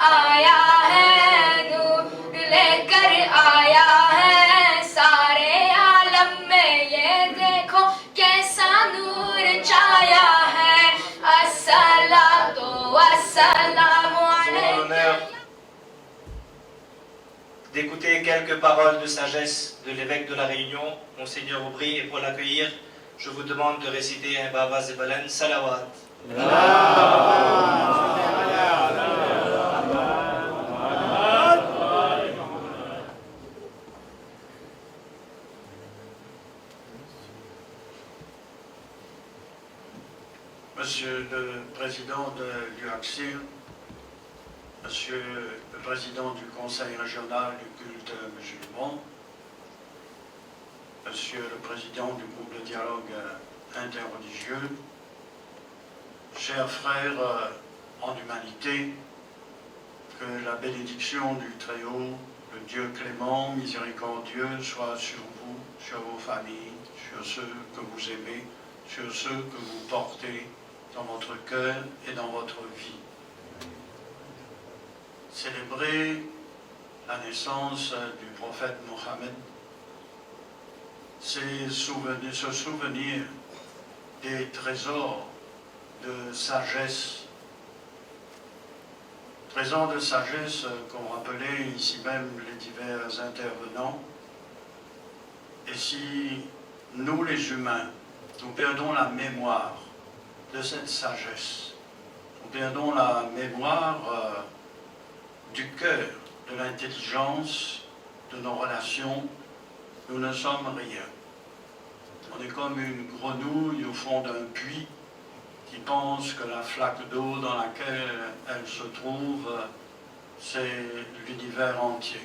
आया है, नूर लेकर आया है सारे आलम में, ये देखो कैसा नूर छाया है। अस्सलातु वस्सलामु अलैका। D'écouter quelques paroles de sagesse de l'évêque de la Réunion, Monseigneur Aubry, et pour l'accueillir, je vous demande de réciter un Baba Zebalen Salawat. Monsieur le Président de l'UACSIR, Monsieur le Président du Conseil régional du culte musulman, Monsieur le Président du groupe de dialogue interreligieux, chers frères en humanité, que la bénédiction du Très-Haut, le Dieu clément, miséricordieux, soit sur vous, sur vos familles, sur ceux que vous aimez, sur ceux que vous portez dans votre cœur et dans votre vie. Célébrer la naissance du prophète Mohammed, c'est se souvenir des trésors de sagesse, qu'ont rappelé ici même les divers intervenants. Et si nous les humains, nous perdons la mémoire de cette sagesse, nous perdons la mémoire du cœur, de l'intelligence, de nos relations, nous ne sommes rien. On est comme une grenouille au fond d'un puits qui pense que la flaque d'eau dans laquelle elle se trouve, c'est l'univers entier.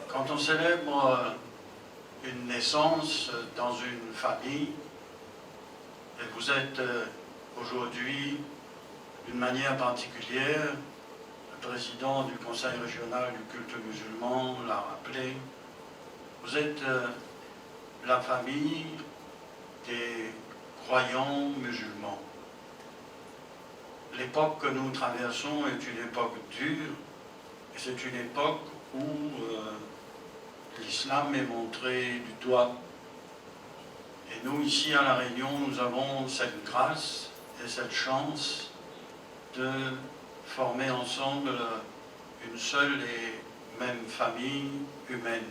Quand on célèbre une naissance dans une famille, et vous êtes aujourd'hui d'une manière particulière, le président du Conseil régional du culte musulman l'a rappelé, vous êtes la famille des croyants musulmans. L'époque que nous traversons est une époque dure, et c'est une époque où l'islam est montré du doigt. Et nous, ici à La Réunion, nous avons cette grâce et cette chance de former ensemble une seule et même famille humaine.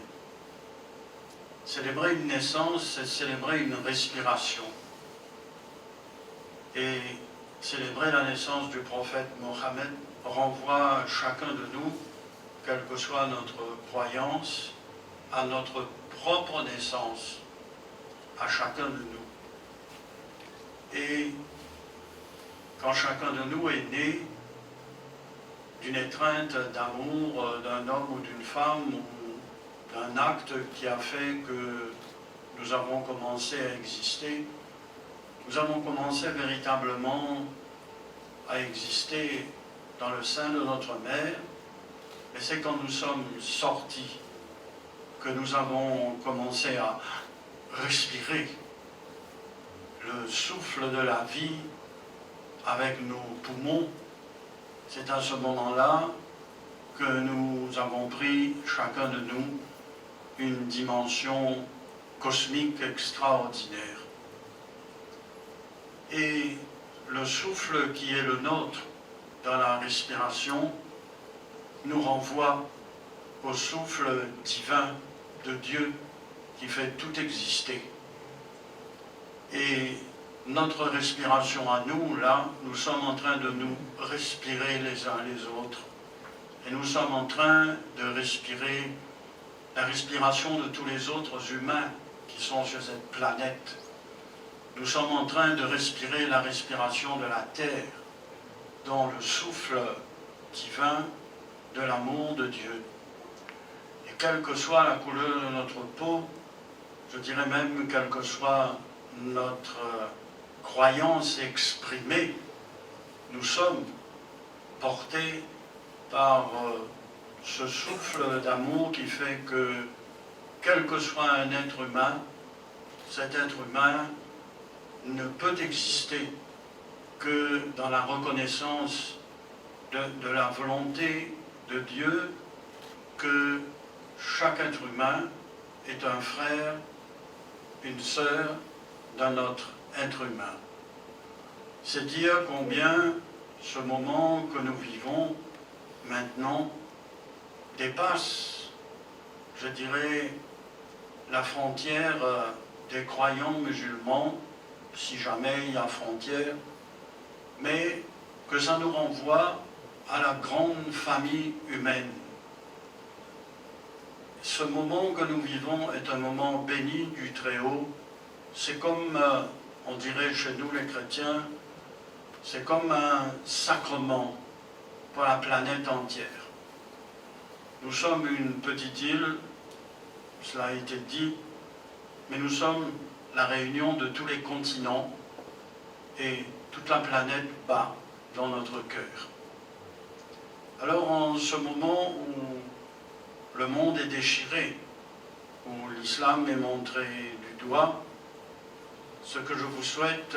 Célébrer une naissance, c'est célébrer une respiration. Et célébrer la naissance du prophète Mohammed renvoie à chacun de nous, quelle que soit notre croyance, à notre propre naissance, à chacun de nous. Et quand chacun de nous est né d'une étreinte d'amour d'un homme ou d'une femme, ou d'un acte qui a fait que nous avons commencé à exister, nous avons commencé véritablement à exister dans le sein de notre mère, mais c'est quand nous sommes sortis que nous avons commencé à respirer le souffle de la vie avec nos poumons. C'est à ce moment-là que nous avons pris, chacun de nous, une dimension cosmique extraordinaire. Et le souffle qui est le nôtre dans la respiration nous renvoie au souffle divin de Dieu qui fait tout exister. Et notre respiration à nous, là, nous sommes en train de nous respirer les uns les autres. Et nous sommes en train de respirer la respiration de tous les autres humains qui sont sur cette planète. Nous sommes en train de respirer la respiration de la terre, dans le souffle divin de l'amour de Dieu. Et quelle que soit la couleur de notre peau, je dirais même quelle que soit notre croyance exprimée, nous sommes portés par ce souffle d'amour qui fait que, quel que soit un être humain, cet être humain ne peut exister que dans la reconnaissance de la volonté de Dieu, que chaque être humain est un frère, une sœur d'un autre être humain. C'est dire combien ce moment que nous vivons maintenant dépasse, je dirais, la frontière des croyants musulmans, si jamais il y a frontière, mais que ça nous renvoie à la grande famille humaine. Ce moment que nous vivons est un moment béni du Très-Haut. C'est comme, on dirait chez nous les chrétiens, c'est comme un sacrement pour la planète entière. Nous sommes une petite île, cela a été dit, mais nous sommes la réunion de tous les continents et toute la planète bat dans notre cœur. Alors en ce moment où le monde est déchiré, où l'islam est montré du doigt, ce que je vous souhaite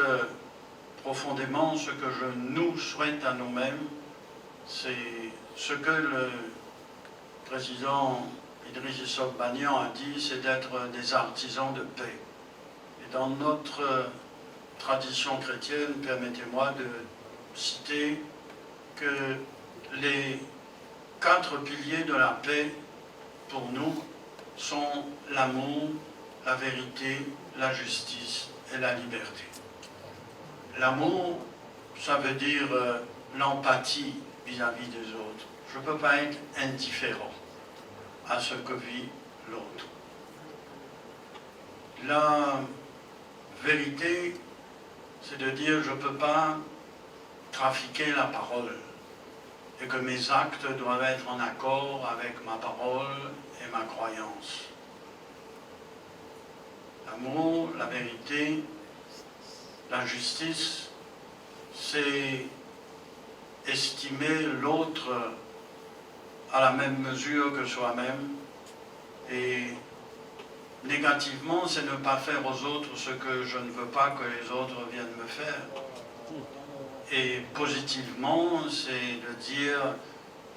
profondément, ce que je nous souhaite à nous-mêmes, c'est ce que le président Idriss Issok Banyan a dit, c'est d'être des artisans de paix. Et dans notre tradition chrétienne, permettez-moi de citer que les 4 piliers de la paix, pour nous, sont l'amour, la vérité, la justice et la liberté. L'amour, ça veut dire l'empathie vis-à-vis des autres. Je ne peux pas être indifférent à ce que vit l'autre. La vérité, c'est de dire je ne peux pas trafiquer la parole et que mes actes doivent être en accord avec ma parole et ma croyance. L'amour, la vérité, la justice, c'est estimer l'autre à la même mesure que soi-même, et négativement, c'est ne pas faire aux autres ce que je ne veux pas que les autres viennent me faire. Et positivement, c'est de dire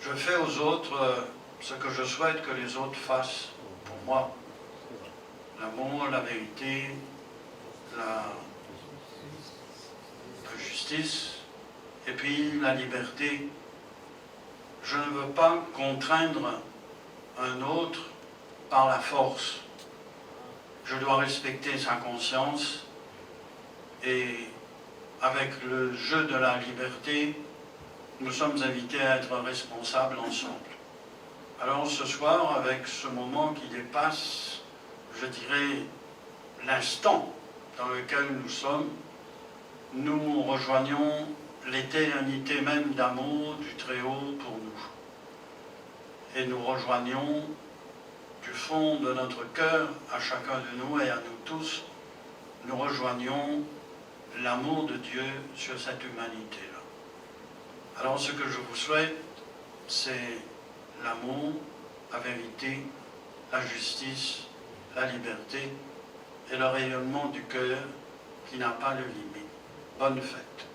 je fais aux autres ce que je souhaite que les autres fassent pour moi. L'amour, la vérité, la justice, et puis la liberté. Je ne veux pas contraindre un autre par la force. Je dois respecter sa conscience, et avec le jeu de la liberté, nous sommes invités à être responsables ensemble. Alors ce soir, avec ce moment qui dépasse, je dirais, l'instant dans lequel nous sommes, nous rejoignons l'éternité même d'amour du Très-Haut pour nous. Et nous rejoignons du fond de notre cœur, à chacun de nous et à nous tous, nous rejoignons l'amour de Dieu sur cette humanité-là. Alors ce que je vous souhaite, c'est l'amour, la vérité, la justice, la liberté et le rayonnement du cœur qui n'a pas de limite. Bonne fête.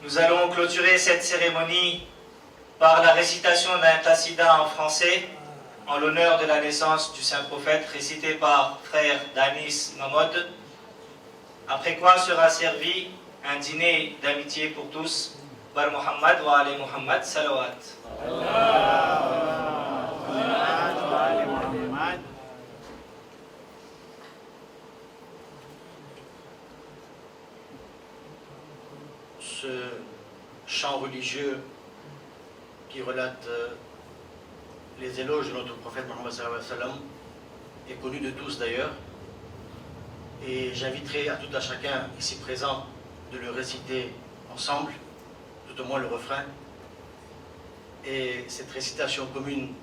Nous allons clôturer cette cérémonie par la récitation d'un qasida en français en l'honneur de la naissance du saint prophète, récité par frère Danis Mahmoud, après quoi sera servi un dîner d'amitié pour tous. Bar Muhammad wa Ali Muhammad, salawat. Ce chant religieux qui relate les éloges de notre prophète Mohammed sallallahu alayhi wa sallam est connu de tous d'ailleurs, et j'inviterai à tout à chacun ici présent de le réciter ensemble, tout au moins le refrain, et cette récitation commune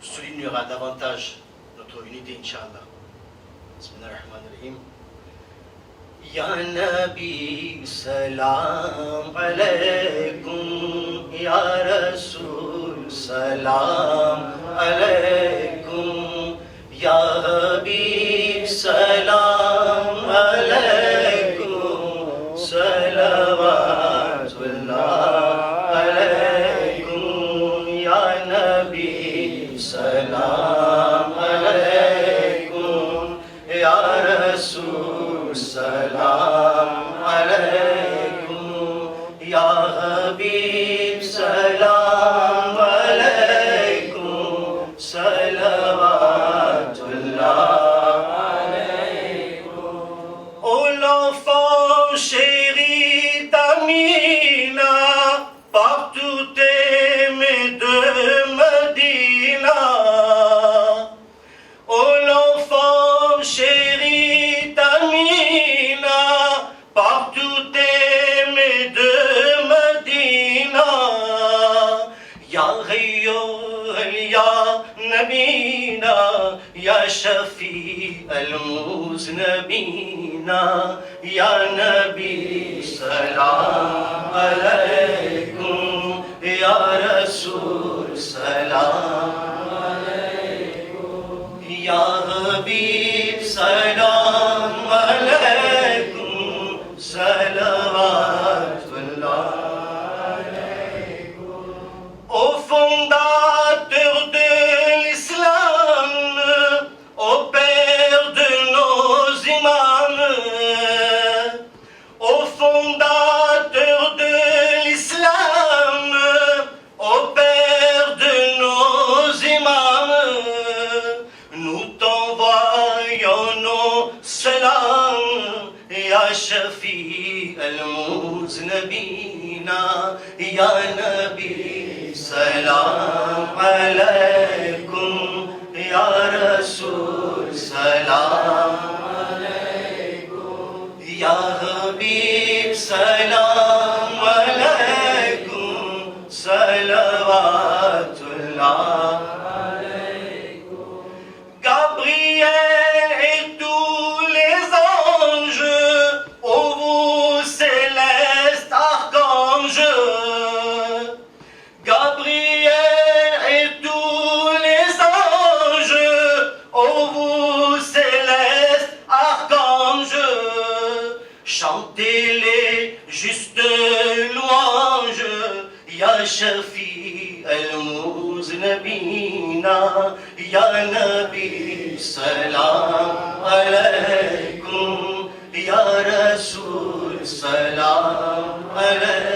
soulignera davantage notre unité, Inch'Allah. Bismillahirrahmanirrahim. Ya Nabi, salam alaykum, Ya Rasul salam alaikum. Ya Habib, salam alaikum. Salavatullah alaikum. Ya Nabi, salam alaikum. Ya Rasul, salam alaikum. Ya Habib, salam alaikum. Salavatullah alaikum. Oh l'enfant chéri d'Amina, partout aimé de Medina. Oh l'enfant chéri d'Amina, partout aimé de Medina. Ya Rayyul ya Nabina, ya Shafi al-Muznabina. Ya Nabi, salam alaikum. Ya Rasul, salam alaikum. Ya Habib, salam alaikum. Salavatullah alaikum. Au fondateur de l'islam, au père de nos imams, au fondateur de l'islam, au père de nos imams, nous t'envoyons nos salams. Ya Shafi al-Muznabina, Ya Nabi, salam alaikum. Ya Rasul, salam alaikum. Ya Habib, salam alaikum. Salavatullah alaikum. Gabriel et tous les anges, ô vous célestes archanges. Gabriel et tous les anges, ô vous célestes archanges, chantez les justes louanges. Ya Shafi al-Muznabina, Ya Nabi, salam alaikum. Ya Rasul, salam alaikum.